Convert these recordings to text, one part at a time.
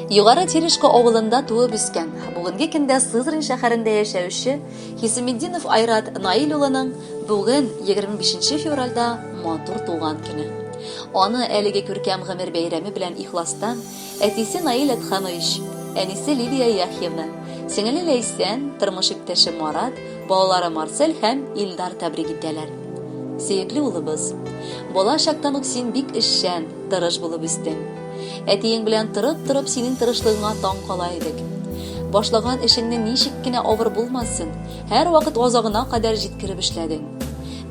Югары Терешко авылында туып үскән. Бүгенге көндә Сызрань шәһәрендә яшәүче Хисметдинов Айрат Наил улының бүген 25 февральдә матур туган көне. Аны әлеге күркәм гомер бәйрәме белән ихластан әтисе Наил Әтханович, әнисе Лилия Яхьевна, сеңеле Ләйсән, тормыш иптәше Марат, балалары Марсель һәм Илдар тәбрик итәләр. Сөекле улыбыз, бала чактан ук син бик эшчән, тырыш булып үстең. Әтиең белән торып синең тырышлыгыңа таң кала идек. Башлаган эшеңне ничек кенә авыр булмасын, һәр вакыт азагына кадәр җиткереп эшләдең.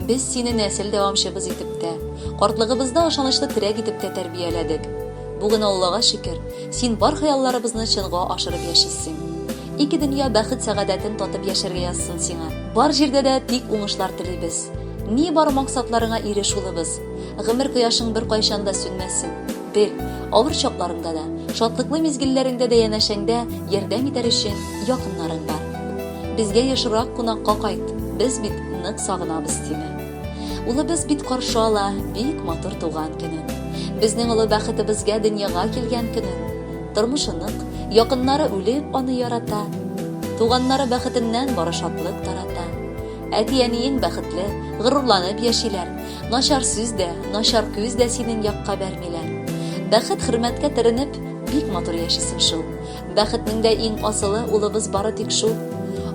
Без сине нәсел дәвамчыбыз итеп тә, картлыгыбызда ышанычлы терәк итеп тә тәрбияләдек. Бүген Аллага шөкер, син бар хыялларыбызны чынга ашырып яшисең. Ике дөнья бәхет сәгадәтен татып яшәргә язсын сиңа. Бар җирдә дә тик уңышлар телибез. Ни бар максатларыңа ирешүлебез. Гомер кояшың бер кайчан да сүнмәсен. Бел, авыр чакларыңда да, шатлыклы мизгелләреңдә дә янәшәңдә ярдәм итәр өчен якыннарың бар. Безгә ешрак кунакка кайт. Без бит нык сагынабыз сине. Улыбыз бит каршы ала бик матур туган көне. Безнең олы бәхетебезгә дөньяга килгән көне. Тормышы нык, якыннары үлеп аны ярата. Туганнары бәхетеннән бары шатлык тарата. Әти-әниең бәхетле, горурланып яшиләр. Начар сүз дә, начар күз дә синең якка бәрмиләр. Бәхет хөрмәткә теренеп, бик матур яшисең шул. Бәхетнең дә иң асылы улыбыз бары тик шул.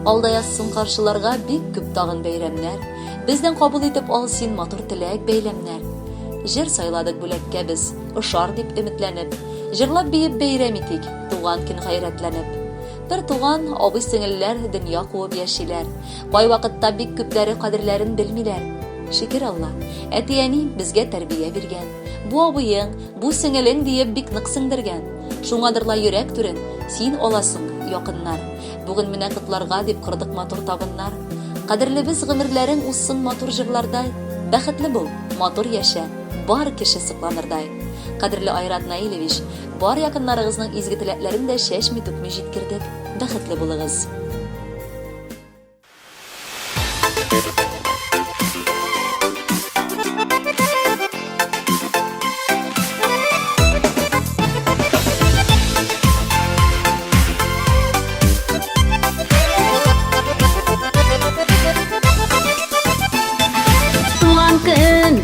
Алда язсын каршыларга бик күп тагын бәйрәмнәр. Бездән кабул итеп ал син матур теләк бәйләмнәр. Җыр сайладык бүләккә без, ошар дип өметләнеп. Җырлап биеп бәйрәм итик, туган көн гайрәтләнеп. Бер туган абый сеңелләр дөнья куып яшиләр. Кай вакытта бик күпләре кадерләрен белмиләр. Шөкер Алла, әти-әни безгә тәрбия биргән. Бу абыең, бу сеңелең диеп бик нык сеңдергән. Шуңадырла йөрәк түрен син аласың, якыннар. Бүген менә котларга дип кырдык матур табыннар. Кадерлебез гомерләрең узсын матур җырлардай. Бәхетле бул, матур яшә, бар кеше сокланырдай. Кадерле Айрат Наилевич, бар якыннарыгызның изге теләкләрен дә шәшми түкми җиткердек. Бәхетле булыгыз.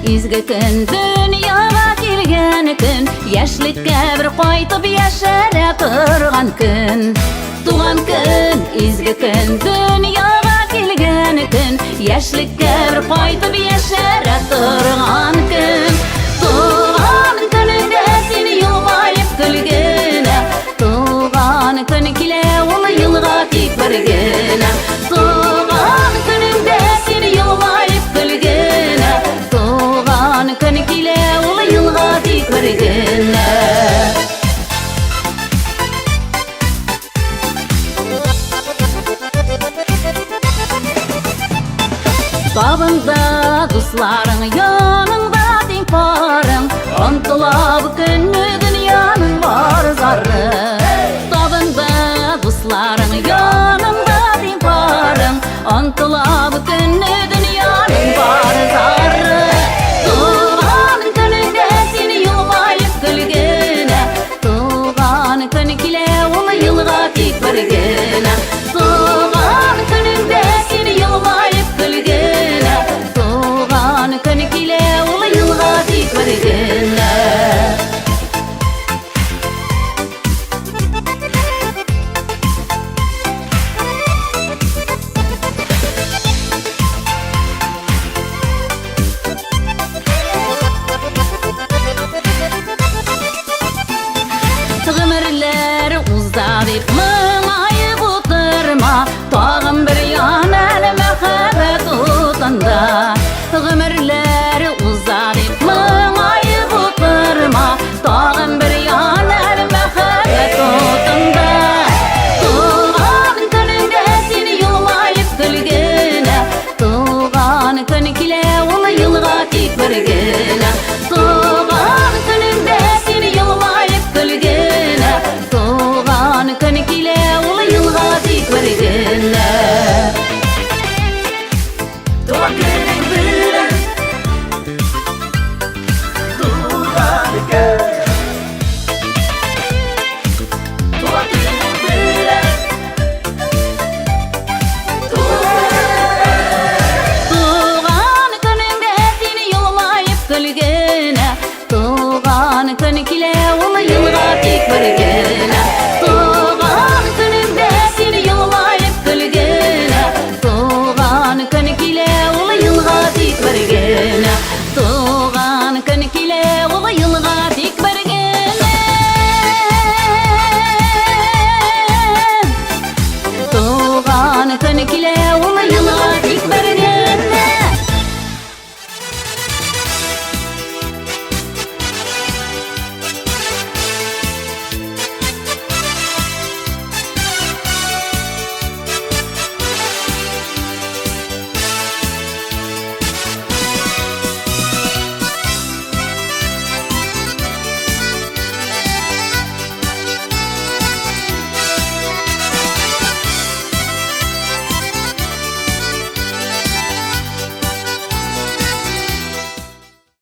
Изге көн, дөньяга килгән көн, яшьлеккә бер кайтып яшәрә торган көн. Туган көн, изге көн, дөньяга килгән көн, яшьлеккә бер кайтып яшәрә торган көн. Туган көнеңдә син елмаеп көлгәнә, туган көн килә ул елга тик бер генә. Туган көнеңдә син елмаеп көлгәнә, көн килә ул елга тик бер генә. Табында дусларың, яныңда тиң парың, онтыла бу көнне дөньяның бар зары. Табында дусларың, яныңда тиң парың, онтыла бу көнне дөньяның бар зары. Туган көнеңдә син елмаеп көлгәнә, туган көн килә ул елга тик бер генә. Гомерләр уза дип моңаеп утырма, тагын бер янәл мәхәббәт утында. Гомерләр уза дип моңаеп утырма, тагын бер янәл мәхәббәт утында. Туган көнеңдә син елмаеп көлгәнә, туган көн килә ул елга тик бер генә. Туган көнеңдә син елмаеп көлгәнә, туган көн kun kile